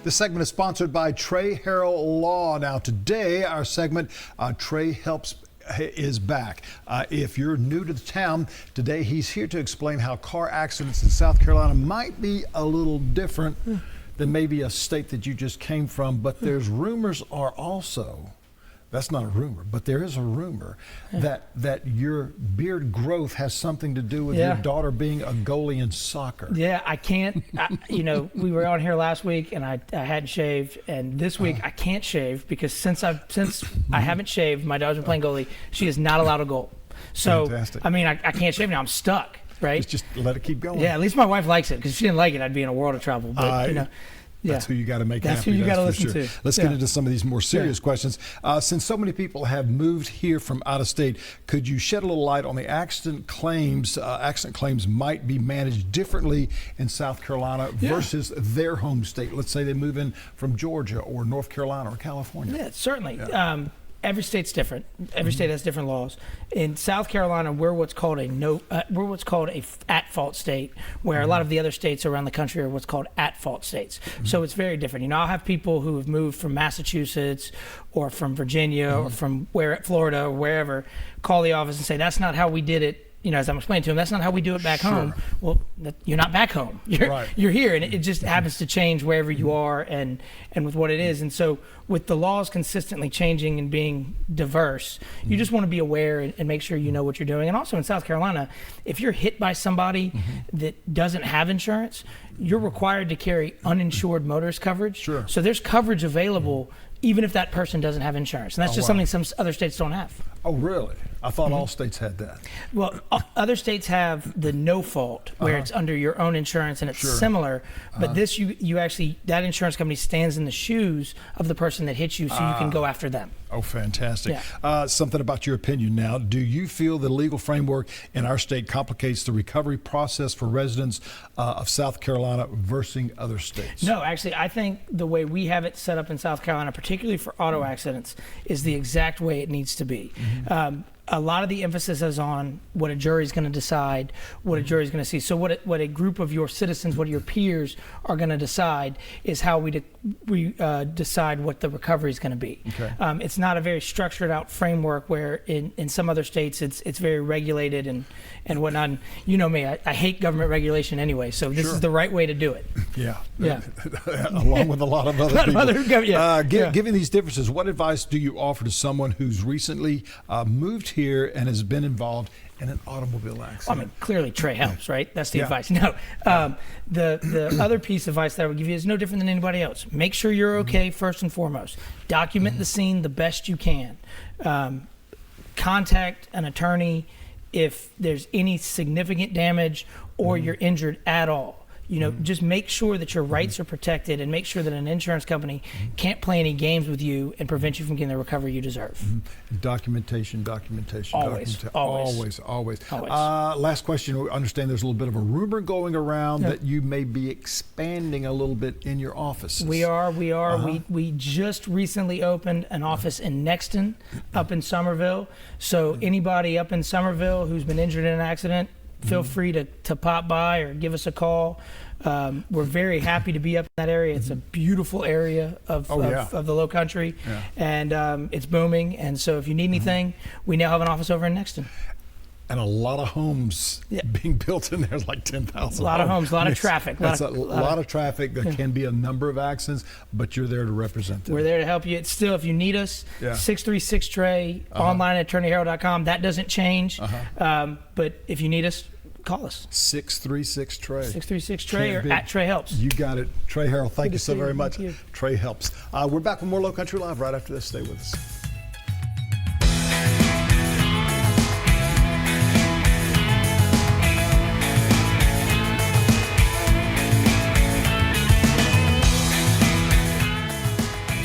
This segment is sponsored by Trey Harrell Law. Now today, our segment, Trey Helps, is back. If you're new to the town, today he's here to explain how car accidents in South Carolina might be a little different than maybe a state that you just came from, but there's rumors are also, that's not a rumor, but there is a rumor that your beard growth has something to do with your daughter being a goalie in soccer. Yeah, I can't, we were on here last week and I hadn't shaved, and this week I can't shave because since I haven't shaved, my daughter's been playing goalie, she is not allowed a goal. So, fantastic. I mean, I can't shave now, I'm stuck, right? Just let it keep going. Yeah, at least my wife likes it, because if she didn't like it, I'd be in a world of trouble, but you know. That's who you got to make happy. That's who you got to listen to. Let's get into some of these more serious questions. Since so many people have moved here from out of state, could you shed a little light on the accident claims? Accident claims might be managed differently in South Carolina versus their home state. Let's say they move in from Georgia or North Carolina or California. Yeah, certainly. Every state's different. Every state has different laws. In South Carolina, we're what's called a at-fault state, where a lot of the other states around the country are what's called at-fault states. So it's very different. You know, I'll have people who have moved from Massachusetts or from Virginia or from Florida or wherever call the office and say, that's not how we did it. You know, as I'm explaining to them, that's not how we do it back home. Well, you're not back home. You're here, and it just happens to change wherever you are and with what it is. And so with the laws consistently changing and being diverse, you just want to be aware and make sure you know what you're doing. And also in South Carolina, if you're hit by somebody that doesn't have insurance, you're required to carry uninsured motorist coverage. So there's coverage available even if that person doesn't have insurance. And that's just something some other states don't have. Oh, really? I thought all states had that. Well, other states have the no fault, where it's under your own insurance and it's similar. But this, you actually, that insurance company stands in the shoes of the person that hits you, so you can go after them. Oh, fantastic. Something about your opinion now. Do you feel the legal framework in our state complicates the recovery process for residents of South Carolina versus other states? No, actually, I think the way we have it set up in South Carolina, particularly for auto accidents, is the exact way it needs to be. A lot of the emphasis is on what a jury is going to decide, what a jury is going to see. So what a group of your citizens, what your peers are going to decide is how we decide what the recovery is going to be. It's not a very structured out framework where in some other states it's very regulated and whatnot. And you know me, I hate government regulation anyway, so this is the right way to do it. Along with a lot of other people. Given these differences, what advice do you offer to someone who's recently moved here and has been involved in an automobile accident? I mean, clearly Trey helps, right? That's the advice. No, the other piece of advice that I would give you is no different than anybody else. Make sure you're okay first and foremost. Document the scene the best you can. Contact an attorney if there's any significant damage or you're injured at all. You know, just make sure that your rights are protected and make sure that an insurance company can't play any games with you and prevent you from getting the recovery you deserve. Documentation. Always. Last question. I understand there's a little bit of a rumor going around that you may be expanding a little bit in your offices. We are. We just recently opened an office in Nexton up in Somerville. So anybody up in Somerville who's been injured in an accident, feel free to pop by or give us a call. We're very happy to be up in that area. It's a beautiful area of the low country, and it's booming. And so if you need anything, we now have an office over in Nexton. And a lot of homes being built in there, like 10,000. A lot of homes, a lot of traffic. That's a lot of traffic. There can be a number of accidents, but you're there to represent them. We're there to help you. It's still, if you need us, 636-TREY, online at attorneyharrell.com. That doesn't change. But if you need us, call us. 636-TREY. 636-TREY or at Trey Helps. You got it. Trey Harrell, thank you so very much. Thank you. Trey Helps. We're back with more Low Country Live right after this. Stay with us.